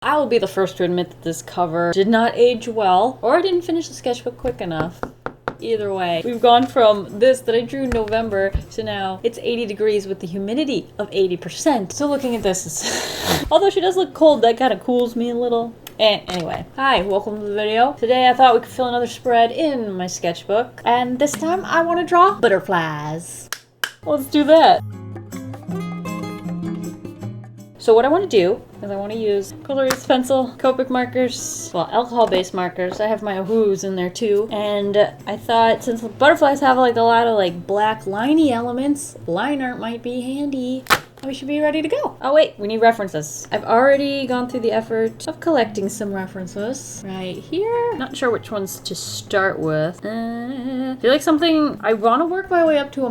I will be the first to admit that this cover did not age well, or I didn't finish the sketchbook quick enough. Either way, we've gone from this that I drew in November to now it's 80 degrees with the humidity of 80%. So looking at this, although she does look cold, that kind of cools me a little. Anyway, hi, welcome to the video. Today I thought we could fill another spread in my sketchbook, and this time I want to draw butterflies. Let's do that. So what I want to do is I want to use colorless pencil, Copic markers, well, alcohol-based markers. I have my Who's in there too. And I thought since the butterflies have like a lot of like black liney elements, line art might be handy. We should be ready to go. Oh wait, we need references. I've already gone through the effort of collecting some references right here. Not sure which ones to start with. I feel like something, I want to work my way up to a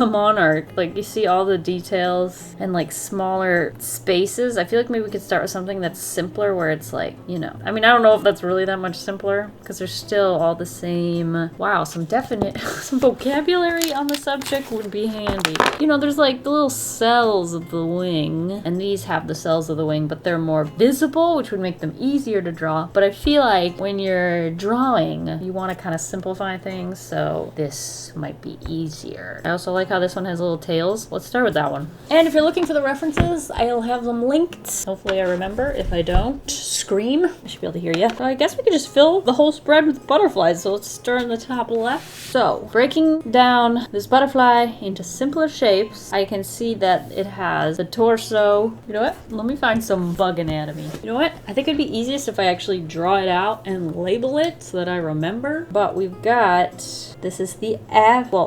monarch. Like you see all the details and like smaller spaces. I feel like maybe we could start with something that's simpler where it's like, you know, I mean, I don't know if that's really that much simpler because they're still all the same. Wow, some definite, some vocabulary on the subject would be handy. You know, there's like the little cells of the wing, and these have the cells of the wing, but they're more visible, which would make them easier to draw. But I feel like when you're drawing, you want to kind of simplify things, so this might be easier. I also like how this one has little tails. Let's start with that one. And if you're looking for the references, I'll have them linked. Hopefully I remember. If I don't, scream. I should be able to hear you. So I guess we could just fill the whole spread with butterflies. So let's start in the top left. So breaking down this butterfly into simpler shapes, I can see that it has the torso. You know what? Let me find some bug anatomy. You know what? I think it'd be easiest if I actually draw it out and label it so that I remember. But we've got, this is the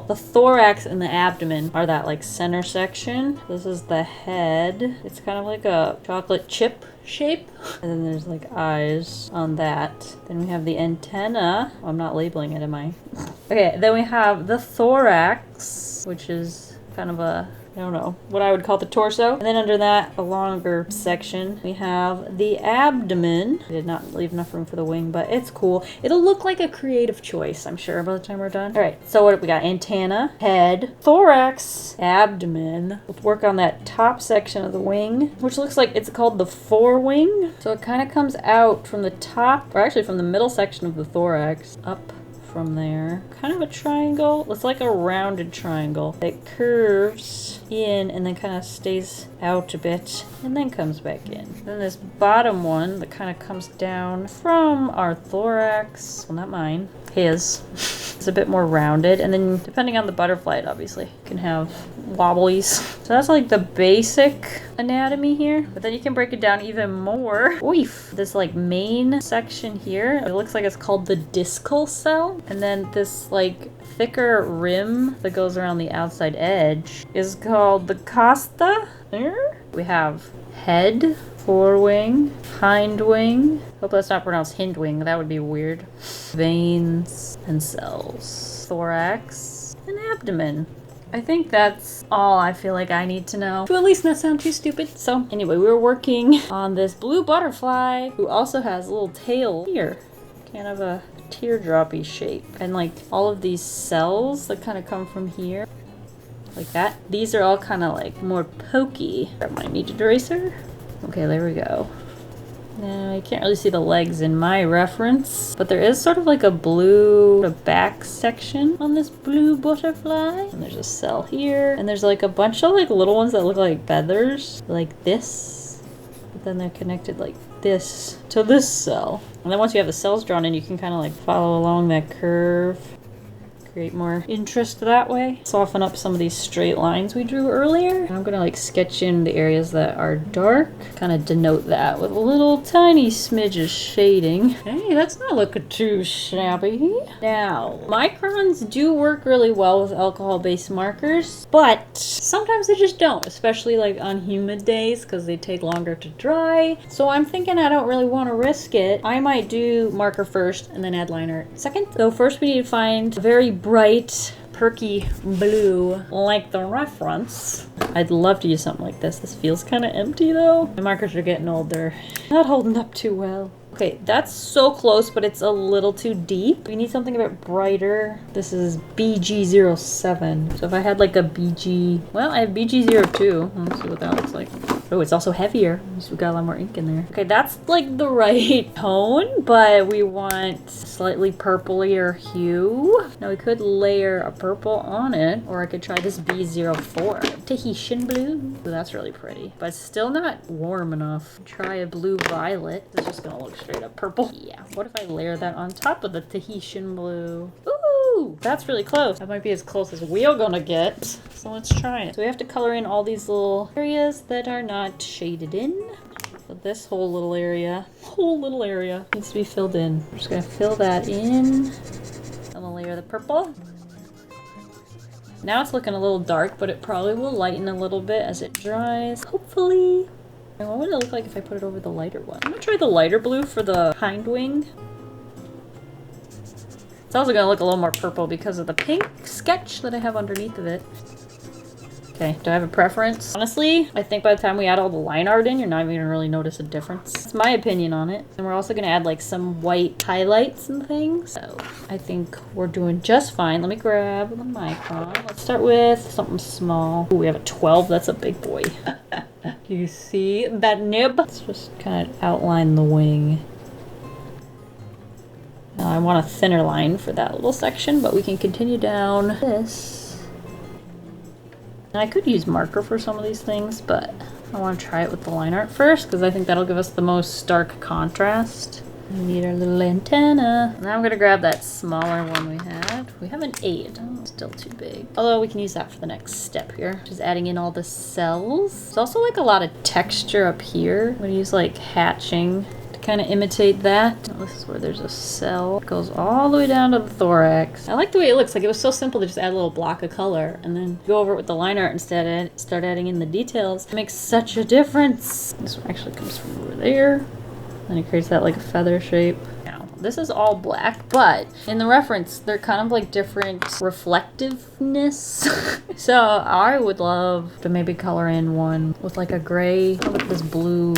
the thorax and the abdomen are that like center section. This is the head. It's kind of like a chocolate chip shape. And then there's like eyes on that. Then we have the antenna. Oh, I'm not labeling it, am I? Okay, then we have the thorax, which is kind of a, I don't know, what I would call the torso. And then under that, a longer section, we have the abdomen. I did not leave enough room for the wing, but it's cool. It'll look like a creative choice, I'm sure, by the time we're done. All right, so what have we got? Antenna, head, thorax, abdomen. Let's work on that top section of the wing, which looks like it's called the forewing. So it kind of comes out from the top, or actually from the middle section of the thorax, up from there. Kind of a triangle. It's like a rounded triangle that curves in and then kind of stays out a bit and then comes back in. Then this bottom one that kind of comes down from our thorax, well, not mine, his. It's a bit more rounded, and then depending on the butterfly, it obviously can have wobblies. So that's like the basic anatomy here, but then you can break it down even more. Oof! This like main section here, it looks like it's called the discal cell, and then this like thicker rim that goes around the outside edge is called the costa. We have head, forewing, hindwing. Hope that's not pronounced hindwing. That would be weird. Veins and cells. Thorax and abdomen. I think that's all I feel like I need to know to at least not sound too stupid. So anyway, we were working on this blue butterfly who also has a little tail here. Kind of a teardroppy shape. And like all of these cells that kind of come from here. Like that. These are all kind of like more pokey. Grab my kneaded eraser. Okay, there we go. Now I can't really see the legs in my reference, but there is sort of like a blue back section on this blue butterfly. And there's a cell here, and there's like a bunch of like little ones that look like feathers, like this. But then they're connected like this to this cell. And then once you have the cells drawn in, you can kind of like follow along that curve. Create more interest that way. Soften up some of these straight lines we drew earlier. And I'm gonna like sketch in the areas that are dark, kind of denote that with a little tiny smidge of shading. Hey, that's not looking too shabby. Now, microns do work really well with alcohol-based markers, but sometimes they just don't, especially like on humid days because they take longer to dry. So I'm thinking I don't really want to risk it. I might do marker first and then add line art second. So first we need to find a very bright, perky blue like the reference. I'd love to use something like this. This feels kind of empty though. My markers are getting old. They're not holding up too well. Okay, that's so close, but it's a little too deep. We need something a bit brighter. This is BG07. So if I had like a BG, well, I have BG02. Let's see what that looks like. Oh, it's also heavier. So we got a lot more ink in there. Okay, that's like the right tone, but we want slightly purplier hue. Now we could layer a purple on it, or I could try this B04 Tahitian blue. Ooh, that's really pretty, but still not warm enough. Try a blue violet. It's just gonna look straight up purple. Yeah, what if I layer that on top of the Tahitian blue? Ooh, that's really close. That might be as close as we're gonna get. So let's try it. So we have to color in all these little areas that are not shaded in. So this whole little area needs to be filled in. I'm just gonna fill that in. I'm gonna layer the purple. Now it's looking a little dark, but it probably will lighten a little bit as it dries, hopefully. And what would it look like if I put it over the lighter one? I'm gonna try the lighter blue for the hind wing. It's also gonna look a little more purple because of the pink sketch that I have underneath of it. Okay, do I have a preference? Honestly, I think by the time we add all the line art in, you're not even gonna really notice a difference. It's my opinion on it. And we're also gonna add like some white highlights and things. So I think we're doing just fine. Let me grab the micron. Let's start with something small. Ooh, we have a 12, that's a big boy. You see that nib? Let's just kind of outline the wing. Now I want a thinner line for that little section, but we can continue down this. And I could use marker for some of these things, but I want to try it with the line art first because I think that'll give us the most stark contrast. We need our little antenna. Now I'm going to grab that smaller one we had. We have an 8. Oh, it's still too big. Although we can use that for the next step here. Just adding in all the cells. There's also like a lot of texture up here. I'm going to use like hatching to kind of imitate that. Oh, this is where there's a cell. It goes all the way down to the thorax. I like the way it looks. Like it was so simple to just add a little block of color and then go over it with the line art instead and start adding in the details. It makes such a difference. This one actually comes from over there. And it creates that like a feather shape. Now, this is all black, but in the reference, they're kind of like different reflectiveness. So I would love to maybe color in one with like a gray. How about this blue?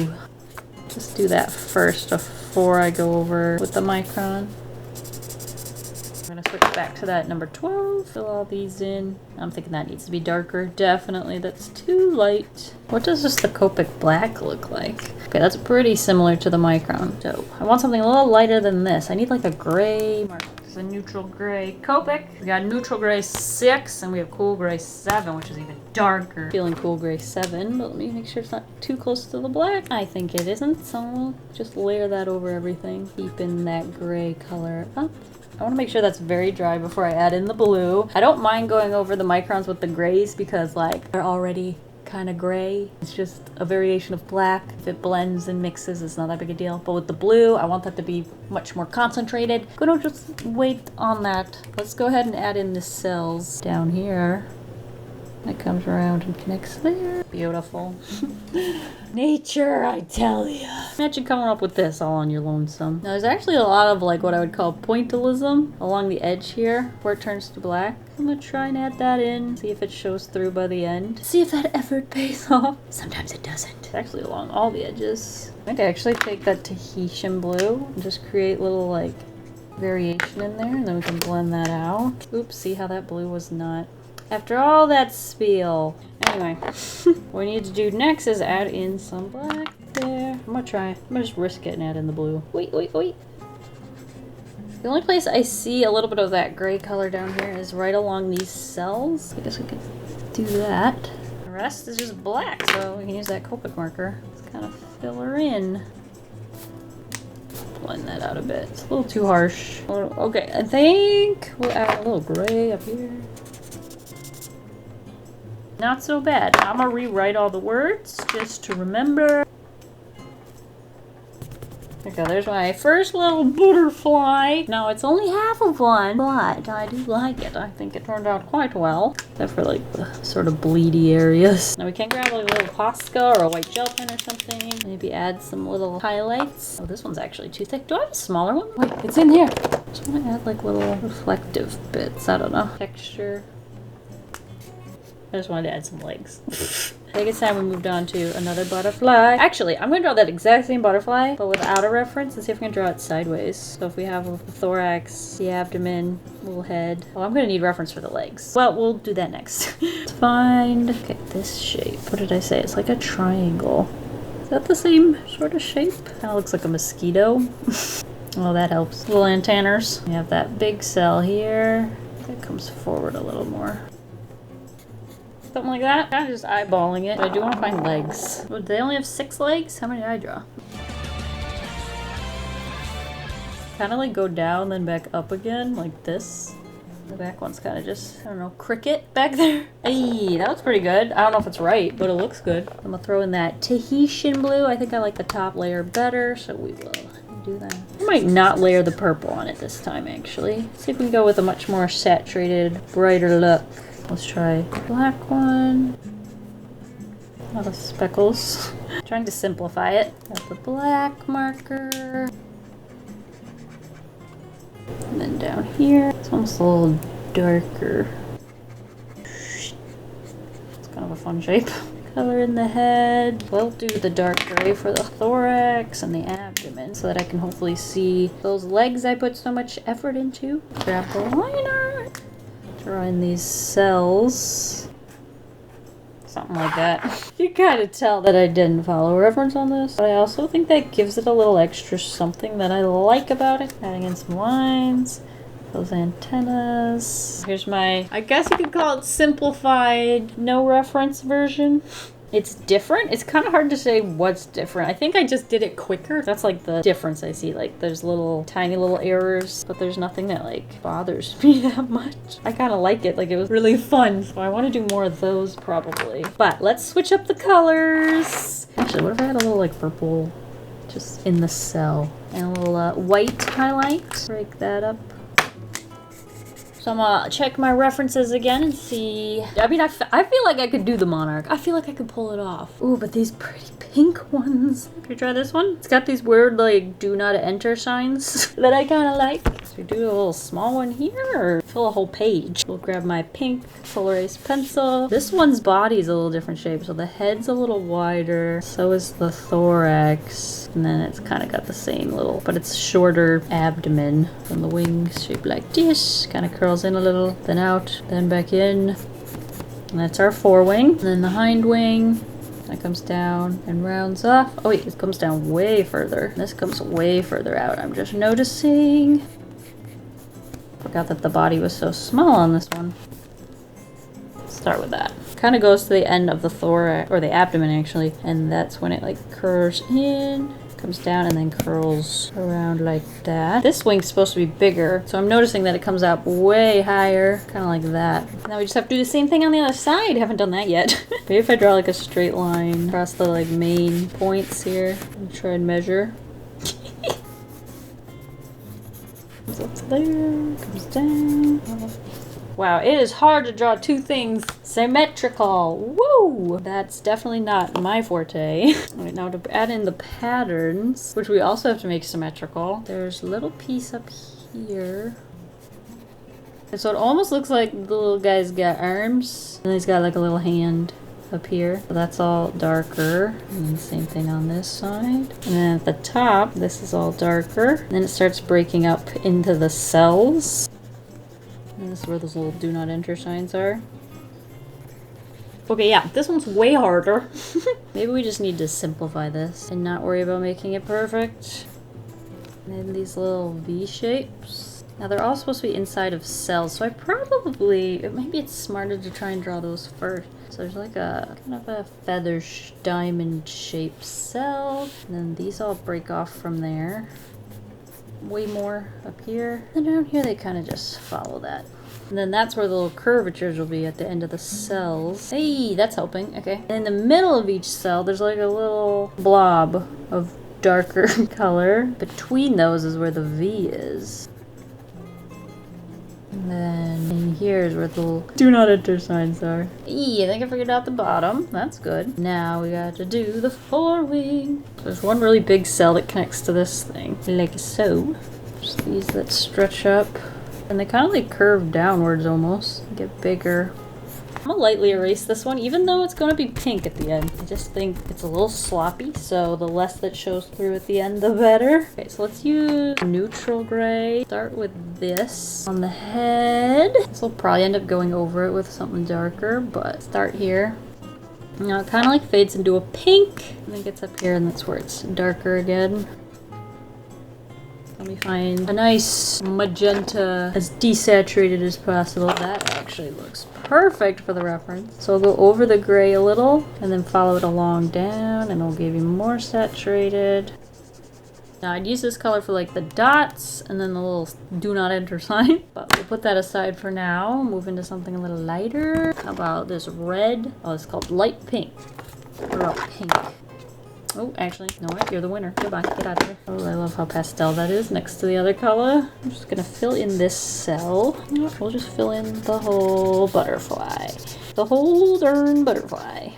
Let's do that first before I go over with the micron. I'm gonna switch back to that number 12. Fill all these in. I'm thinking that needs to be darker. Definitely, that's too light. What does just the Copic black look like? Okay, that's pretty similar to the micron. So I want something a little lighter than this. I need like a gray mark. This is a neutral gray Copic. We got neutral gray 6 and we have cool gray 7, which is even darker. Feeling cool gray 7, but let me make sure it's not too close to the black. I think it isn't, so we'll just layer that over everything. Keeping that gray color up. I want to make sure that's very dry before I add in the blue. I don't mind going over the microns with the grays because like they're already kind of gray. It's just a variation of black. If it blends and mixes, it's not that big a deal. But with the blue, I want that to be much more concentrated. Gonna just wait on that. Let's go ahead and add in the cells down here. That comes around and connects there. Beautiful. Nature, I tell ya. Imagine coming up with this all on your lonesome. Now there's actually a lot of like what I would call pointillism along the edge here where it turns to black. I'm gonna try and add that in, see if it shows through by the end. See if that effort pays off. Sometimes it doesn't. It's actually along all the edges. I think I actually take that Tahitian blue and just create little like variation in there and then we can blend that out. Oops, see how that blue was not. After all that spiel. Anyway, what we need to do next is add in some black there. I'm gonna try. I'm gonna just risk it and add in the blue. Wait. The only place I see a little bit of that gray color down here is right along these cells. I guess we could do that. The rest is just black, so we can use that Copic marker. Let's kind of fill her in. Blend that out a bit. It's a little too harsh. Okay, I think we'll add a little gray up here. Not so bad. I'm gonna rewrite all the words just to remember. Okay, there's my first little butterfly. No, it's only half of one, but I do like it. I think it turned out quite well. Except for like the sort of bleedy areas. Now we can grab like a little Posca or a white gel pen or something. Maybe add some little highlights. Oh, this one's actually too thick. Do I have a smaller one? Wait, it's in here. I just want to add like little reflective bits. I don't know. Texture. I just wanted to add some legs. think it's time we moved on to another butterfly. Actually, I'm gonna draw that exact same butterfly, but without a reference, and see if we can draw it sideways. So if we have the thorax, the abdomen, little head. Oh, I'm gonna need reference for the legs. Well, we'll do that next. Let's find, okay, this shape. What did I say? It's like a triangle. Is that the same sort of shape? Kind of looks like a mosquito. Oh, that helps. Little antenners. We have that big cell here. That comes forward a little more. Something like that. Kind of just eyeballing it. But I do want to find legs. But they only have 6 legs? How many did I draw? Kind of like go down, then back up again, like this. The back one's kind of just, I don't know, cricket back there. Hey, that looks pretty good. I don't know if it's right, but it looks good. I'm gonna throw in that Tahitian blue. I think I like the top layer better, so we will do that. I might not layer the purple on it this time, actually. See if we can go with a much more saturated, brighter look. Let's try the black one. A lot of speckles. Trying to simplify it. Got the black marker. And then down here, it's almost a little darker. It's kind of a fun shape. Color in the head. We'll do the dark gray for the thorax and the abdomen so that I can hopefully see those legs I put so much effort into. Grab the liner. Draw in these cells. Something like that. You kind of tell that I didn't follow a reference on this, but I also think that gives it a little extra something that I like about it. Adding in some lines, those antennas. Here's my, I guess you could call it simplified, no reference version. It's different. It's kind of hard to say what's different. I think I just did it quicker. That's like the difference I see. Like there's little tiny little errors, but there's nothing that like bothers me that much. I kind of like it. Like it was really fun. So I want to do more of those probably. But let's switch up the colors. Actually, what if I had a little like purple just in the cell and a little white highlight? Break that up. So I'm gonna check my references again and see. I mean, I feel like I could do the monarch. I feel like I could pull it off. Ooh, but these pretty pink ones. Can you try this one? It's got these weird, like, do not enter signs that I kind of like. So we do a little small one here or fill a whole page? We'll grab my pink Polarized pencil. This one's body is a little different shape. So the head's a little wider. So is the thorax. And then it's kind of got the same little, but it's shorter abdomen. And the wings shaped like this. Kind of curls in a little, then out, then back in. And that's our forewing. And then the hind wing. That comes down and rounds off. Oh wait, it comes down way further. This comes way further out. I'm just noticing. Forgot that the body was so small on this one. Let's start with that. Kind of goes to the end of the thorax, or the abdomen actually. And that's when it like curves in, comes down, and then curls around like that. This wing's supposed to be bigger, so I'm noticing that it comes out way higher, kind of like that. Now we just have to do the same thing on the other side. Haven't done that yet. Maybe if I draw like a straight line across the like main points here and try and measure. Comes up to there, comes down. Wow, it is hard to draw two things symmetrical. Woo! That's definitely not my forte. Alright, now to add in the patterns, which we also have to make symmetrical, there's a little piece up here. And so it almost looks like the little guy's got arms, and he's got like a little hand up here. So that's all darker. And then same thing on this side. And then at the top, this is all darker. And then it starts breaking up into the cells. And this is where those little do not enter signs are. Okay, yeah, this one's way harder. Maybe we just need to simplify this and not worry about making it perfect. And then these little V shapes. Now they're all supposed to be inside of cells, so I probably, maybe it's smarter to try and draw those first. So there's like a kind of a feather diamond shaped cell. And then these all break off from there. Way more up here. And down here they kind of just follow that. And then that's where the little curvatures will be at the end of the cells. Hey, that's helping. Okay. And in the middle of each cell, there's like a little blob of darker color. Between those is where the V is. And then in here is where the little do not enter signs are. Hey, I think I figured out the bottom. That's good. Now we got to do the forewing. There's one really big cell that connects to this thing, like so. There's these that stretch up. And they kind of like curve downwards almost, get bigger. I'm gonna lightly erase this one, even though it's gonna be pink at the end. I just think it's a little sloppy, so the less that shows through at the end, the better. Okay, so let's use neutral gray. Start with this on the head. This will probably end up going over it with something darker, but start here. Now it kind of like fades into a pink, and then gets up here, and that's where it's darker again. Let me find a nice magenta, as desaturated as possible. That actually looks perfect for the reference. So I'll go over the gray a little, and then follow it along down, and it'll give you more saturated. Now I'd use this color for like the dots, and then the little do not enter sign. But we'll put that aside for now. Move into something a little lighter. How about this red? Oh, it's called light pink. What about pink? Oh, actually, no, you're the winner. Goodbye, get out of here. Oh, I love how pastel that is next to the other color. I'm just gonna fill in this cell. We'll just fill in the whole butterfly. The whole darn butterfly.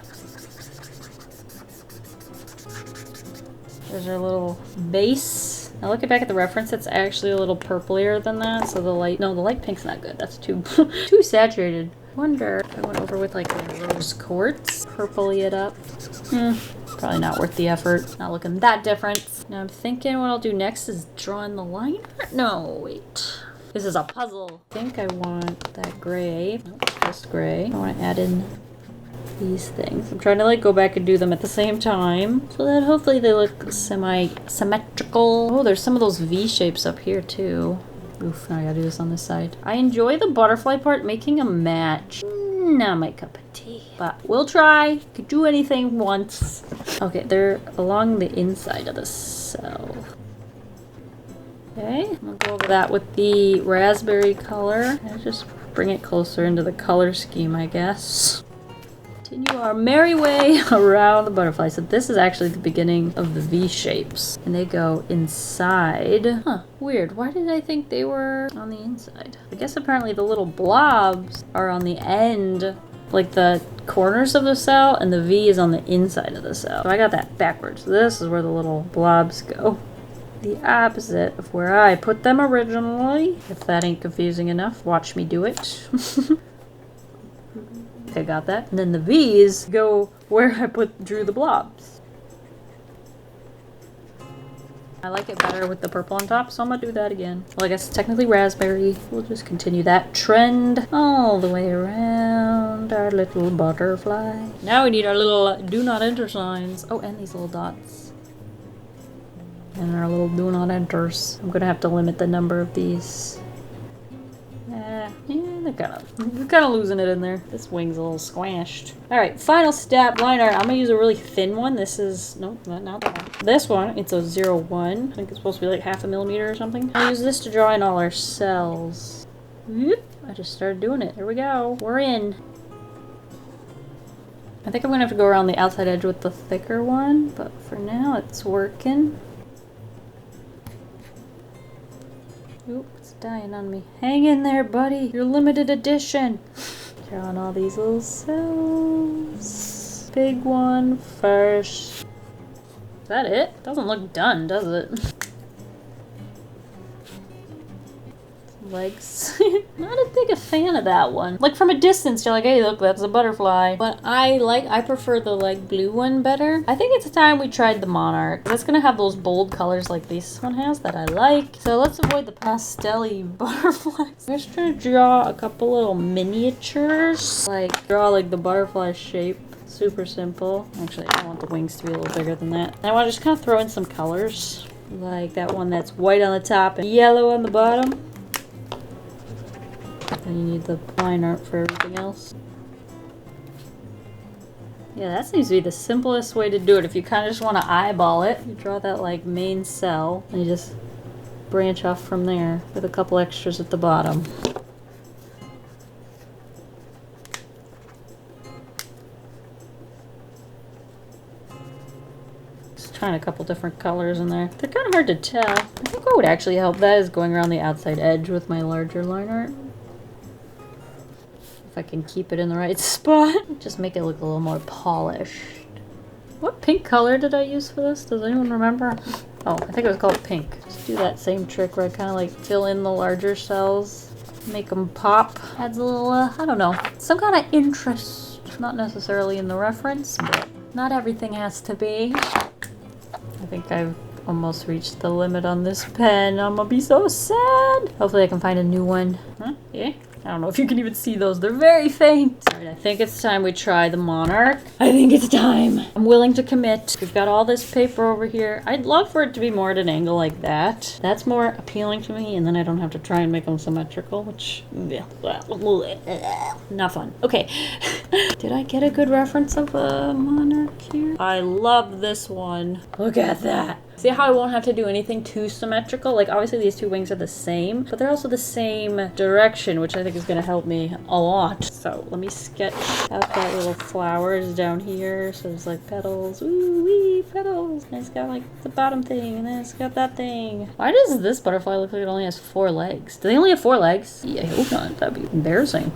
There's our little base. Now looking back at the reference, it's actually a little purplier than that. So the light pink's not good. That's too too saturated. Wonder if I went over with like a rose quartz, purpley it up. Probably not worth the effort. Not looking that different. Now I'm thinking what I'll do next is draw in the liner. No, wait. This is a puzzle. I think I want that gray. Nope, just gray. I want to add in these things. I'm trying to like go back and do them at the same time so that hopefully they look symmetrical. Oh, there's some of those V shapes up here too. Oof, now I gotta do this on this side. I enjoy the butterfly part, making a match. Not my cup of tea, but we'll try. Could do anything once. Okay, they're along the inside of the cell. Okay, I'm gonna go over that with the raspberry color. And just bring it closer into the color scheme, I guess. Continue our merry way around the butterfly. So this is actually the beginning of the V shapes. And they go inside. Huh, weird. Why did I think they were on the inside? I guess apparently the little blobs are on the end, like the corners of the cell, and the V is on the inside of the cell. So I got that backwards. This is where the little blobs go. The opposite of where I put them originally. If that ain't confusing enough, watch me do it. Okay, got that. And then the V's go where I drew the blobs. I like it better with the purple on top, so I'm gonna do that again. Well, I guess it's technically raspberry. We'll just continue that trend all the way around our little butterfly. Now we need our little do not enter signs. Oh, and these little dots. And our little do not enters. I'm gonna have to limit the number of these. Yeah, we're kind of losing it in there. This wing's a little squashed. All right, final step, line art. I'm gonna use a really thin one. This is, nope, not that one. This one, it's a 0.1. I think it's supposed to be like 0.5 millimeter or something. I'll use this to draw in all our cells. Whoop, I just started doing it. Here we go. We're in. I think I'm gonna have to go around the outside edge with the thicker one, but for now it's working. Oop, it's dying on me. Hang in there, buddy. You're limited edition. Drawing all these little cells. Big one first. Is that it? Doesn't look done, does it? Legs. Not as big a fan of that one. Like from a distance, you're like, hey, look, that's a butterfly. But I prefer the like blue one better. I think it's time we tried the monarch. That's gonna have those bold colors like this one has that I like. So let's avoid the pastel-y butterflies. I'm just trying to draw a couple little miniatures. Like draw like the butterfly shape. Super simple. Actually, I want the wings to be a little bigger than that. And I want to just kind of throw in some colors. Like that one that's white on the top and yellow on the bottom. Then you need the line art for everything else. Yeah, that seems to be the simplest way to do it. If you kind of just want to eyeball it, you draw that like main cell and you just branch off from there with a couple extras at the bottom. Just trying a couple different colors in there. They're kind of hard to tell. I think what would actually help that is going around the outside edge with my larger line art. If I can keep it in the right spot. Just make it look a little more polished. What pink color did I use for this? Does anyone remember? Oh, I think it was called pink. Just do that same trick where I kind of like fill in the larger cells make them pop. Adds a little, I don't know, some kind of interest. Not necessarily in the reference, but not everything has to be. I think I've almost reached the limit on this pen. I'm gonna be so sad. Hopefully I can find a new one. Huh? Yeah? I don't know if you can even see those. They're very faint. All right, I think it's time we try the monarch. I think it's time. I'm willing to commit. We've got all this paper over here. I'd love for it to be more at an angle like that. That's more appealing to me, and then I don't have to try and make them symmetrical, which, not fun. Okay. Did I get a good reference of a monarch here? I love this one. Look at that. See how I won't have to do anything too symmetrical? Like, obviously these two wings are the same, but they're also the same direction, which I think is gonna help me a lot. So let me sketch out that little flowers down here. So there's like petals, ooh wee, petals. And it's got like the bottom thing, and then it's got that thing. Why does this butterfly look like it only has 4 legs? Do they only have 4 legs? Yeah, I hope not. That'd be embarrassing.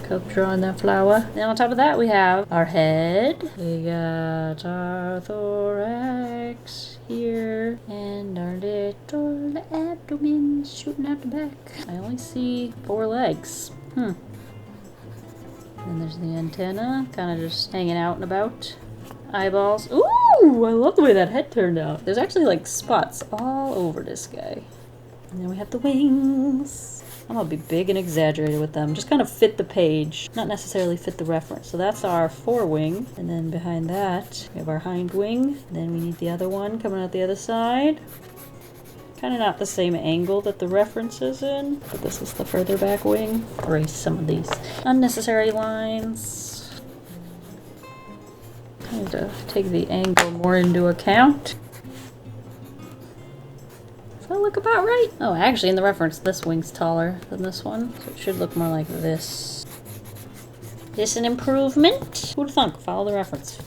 Keep drawing that flower. Then on top of that we have our head. We got our thorax here. And our little abdomen shooting out the back. I only see 4 legs. And there's the antenna. Kind of just hanging out and about. Eyeballs. Ooh! I love the way that head turned out. There's actually like spots all over this guy. And then we have the wings. I'm gonna be big and exaggerated with them. Just kind of fit the page, not necessarily fit the reference. So that's our forewing. And then behind that, we have our hind wing. Then we need the other one coming out the other side. Kind of not the same angle that the reference is in, but this is the further back wing. Erase some of these unnecessary lines. Kind of take the angle more into account. Does that look about right? Oh, actually, in the reference, this wing's taller than this one, so it should look more like this. Is this an improvement? Who'd have thunk? Follow the reference.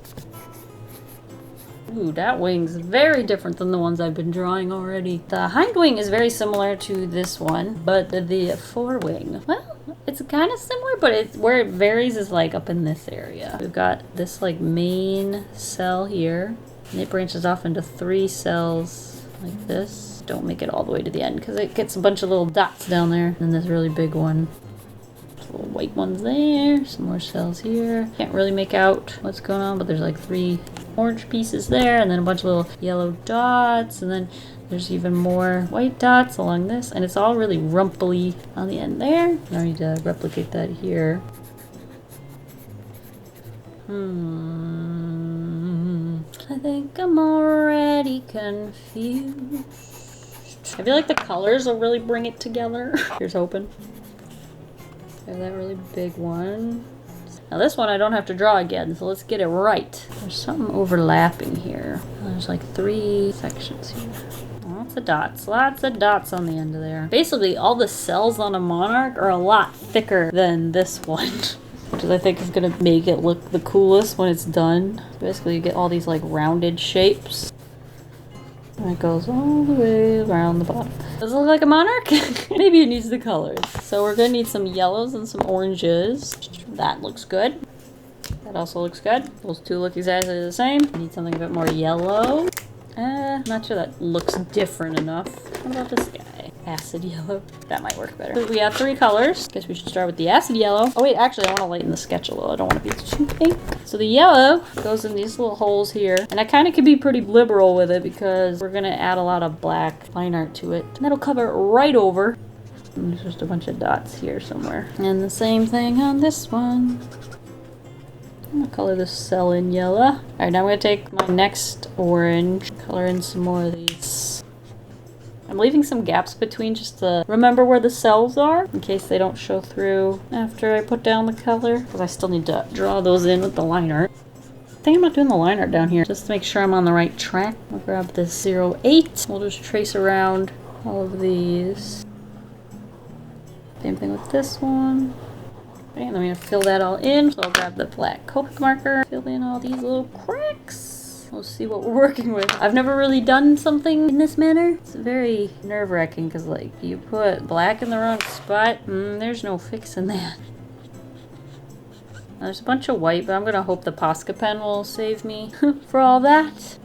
Ooh, that wing's very different than the ones I've been drawing already. The hind wing is very similar to this one, but the forewing, well, it's kind of similar, but where it varies is like up in this area. We've got this like main cell here, and it branches off into 3 cells like this. Don't make it all the way to the end because it gets a bunch of little dots down there. And this really big one. There's little white ones there. Some more cells here. Can't really make out what's going on, but there's like 3 orange pieces there, and then a bunch of little yellow dots, and then there's even more white dots along this, and it's all really rumply on the end there. I need to replicate that here. I think I'm already confused. I feel like the colors will really bring it together. Here's hoping. There's that really big one. Now this one I don't have to draw again, so let's get it right. There's something overlapping here. There's like 3 sections here. Lots of dots on the end of there. Basically all the cells on a monarch are a lot thicker than this one. Which I think is gonna make it look the coolest when it's done. Basically you get all these like rounded shapes. And it goes all the way around the bottom. Does it look like a monarch? Maybe it needs the colors. So we're gonna need some yellows and some oranges. That looks good. That also looks good. Those 2 look exactly the same. Need something a bit more yellow. Not sure that looks different enough. What about this guy? Acid yellow. That might work better. So we have 3 colors. Guess we should start with the acid yellow. Oh wait, actually I want to lighten the sketch a little. I don't want to be too pink. So the yellow goes in these little holes here. And I kind of can be pretty liberal with it because we're going to add a lot of black line art to it. And that'll cover it right over. And there's just a bunch of dots here somewhere. And the same thing on this one. I'm gonna color this cell in yellow. Alright, now I'm gonna take my next orange, color in some more of these. I'm leaving some gaps between just to remember where the cells are in case they don't show through after I put down the color, because I still need to draw those in with the line art. I think I'm not doing the line art down here just to make sure I'm on the right track. I'll grab this 08. We'll just trace around all of these. Same thing with this one. Okay, and then we're gonna fill that all in. So I'll grab the black Copic marker, fill in all these little cracks. We'll see what we're working with. I've never really done something in this manner. It's very nerve-wracking because like you put black in the wrong spot, there's no fixing that. There's a bunch of white, but I'm gonna hope the Posca pen will save me for all that.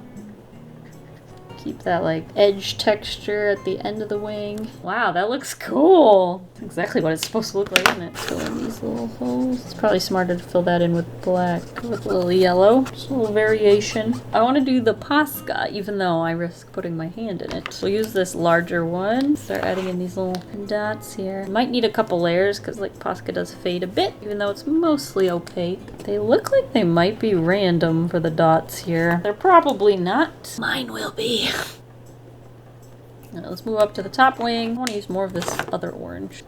Keep that like edge texture at the end of the wing. Wow, that looks cool. That's exactly what it's supposed to look like, isn't it? Fill in these little holes. It's probably smarter to fill that in with black, with a little yellow. Just a little variation. I want to do the Posca, even though I risk putting my hand in it. We'll use this larger one. Start adding in these little dots here. Might need a couple layers because like Posca does fade a bit, even though it's mostly opaque. They look like they might be random for the dots here. They're probably not. Mine will be. Now let's move up to the top wing. I want to use more of this other orange.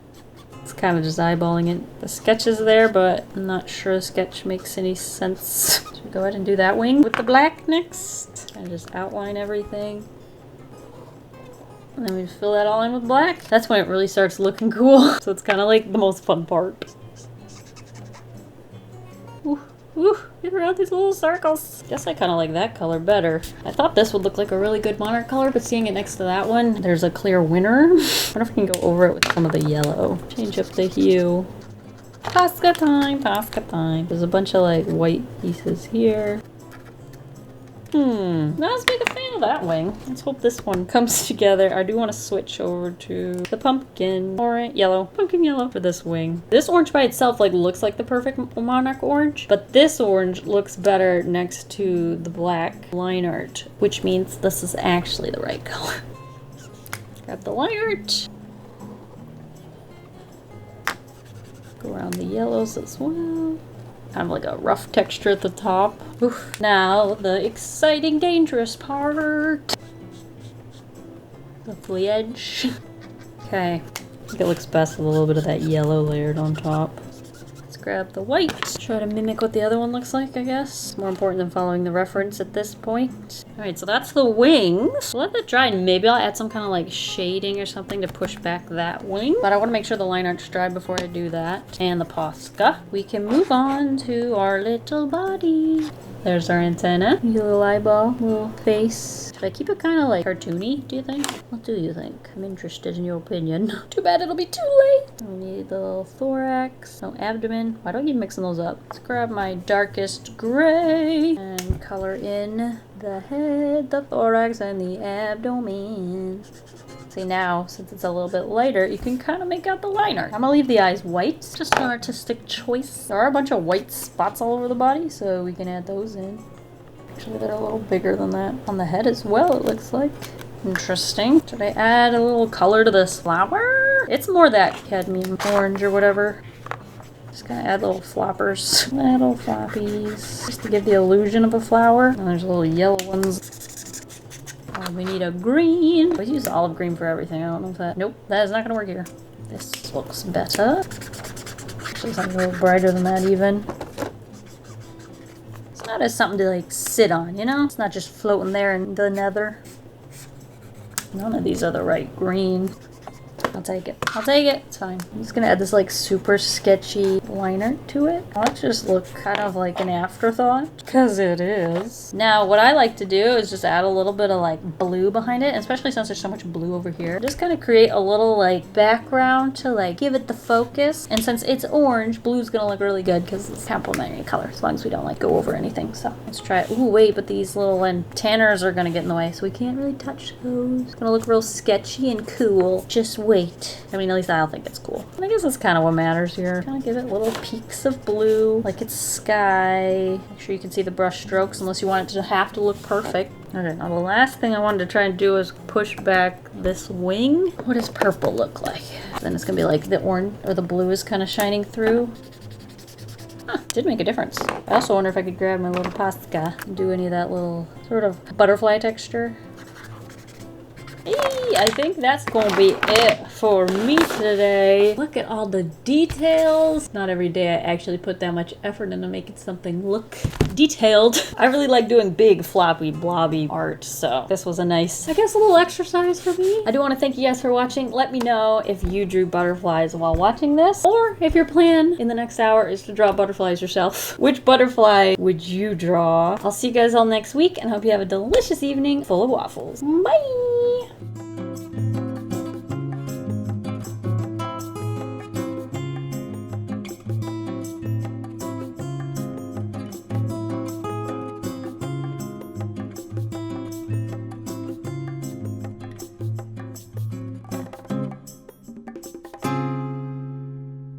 It's kind of just eyeballing it. The sketch is there, but I'm not sure the sketch makes any sense. Should we go ahead and do that wing with the black next? And just outline everything. And then we just fill that all in with black. That's when it really starts looking cool. So it's kind of like the most fun part. Ooh. Ooh, get around these little circles. Guess I kind of like that color better. I thought this would look like a really good monarch color, but seeing it next to that one, there's a clear winner. I wonder if we can go over it with some of the yellow. Change up the hue. Posca time, Posca time. There's a bunch of like white pieces here. Not as big a fan of that wing. Let's hope this one comes together. I do want to switch over to the pumpkin orange, yellow, pumpkin yellow for this wing. This orange by itself like looks like the perfect monarch orange, but this orange looks better next to the black line art, which means this is actually the right color. Grab the line art. Go around the yellows as well. Kind of like a rough texture at the top. Oof. Now the exciting, dangerous part. The edge. Okay. I think it looks best with a little bit of that yellow layered on top. Let's grab the white. Try to mimic what the other one looks like, I guess. More important than following the reference at this point. Alright, so that's the wings. Let that dry and maybe I'll add some kind of like shading or something to push back that wing. But I want to make sure the line art's dry before I do that. And the Posca. We can move on to our little body. There's our antenna. Little eyeball, little face. Should I keep it kind of like cartoony, do you think? What do you think? I'm interested in your opinion. Too bad it'll be too late. We need the little thorax, no abdomen. Why do I keep mixing those up? Let's grab my darkest gray and color in the head, the thorax, and the abdomen. See now, since it's a little bit lighter, you can kind of make out the line art. I'm gonna leave the eyes white, just an artistic choice. There are a bunch of white spots all over the body, so we can add those in. Actually, they're a little bigger than that on the head as well, it looks like. Interesting. Should I add a little color to this flower? It's more that cadmium orange or whatever. Just gonna add little floppers. Little floppies. Just to give the illusion of a flower. And there's little yellow ones. Oh, we need a green. I use olive green for everything. I don't know if that... Nope, that is not gonna work here. This looks better. Actually, something a little brighter than that even. It's not as something to like sit on, you know? It's not just floating there in the nether. None of these are the right green. I'll take it. I'll take it. It's fine. I'm just gonna add this like super sketchy line art to it. I'll just look kind of like an afterthought, because it is. Now what I like to do is just add a little bit of like blue behind it, especially since there's so much blue over here. Just kind of create a little like background to like give it the focus. And since it's orange, blue's gonna look really good because it's complementary color, as long as we don't like go over anything. So let's try it. Ooh, wait, but these little tanners are gonna get in the way, so we can't really touch those. It's gonna look real sketchy and cool. Just wait. I mean, at least I'll think it's cool. And I guess that's kind of what matters here. Kind of give it little peaks of blue, like it's sky. Make sure you can see the brush strokes, unless you want it to have to look perfect. Okay, now the last thing I wanted to try and do is push back this wing. What does purple look like? Then it's gonna be like the orange or the blue is kind of shining through. Huh, did make a difference. I also wonder if I could grab my little Posca and do any of that little sort of butterfly texture. Hey, I think that's gonna be it for me today. Look at all the details. Not every day I actually put that much effort into making something look detailed. I really like doing big, floppy, blobby art, so this was a nice, I guess, a little exercise for me. I do want to thank you guys for watching. Let me know if you drew butterflies while watching this, or if your plan in the next hour is to draw butterflies yourself. Which butterfly would you draw? I'll see you guys all next week, and hope you have a delicious evening full of waffles. Bye!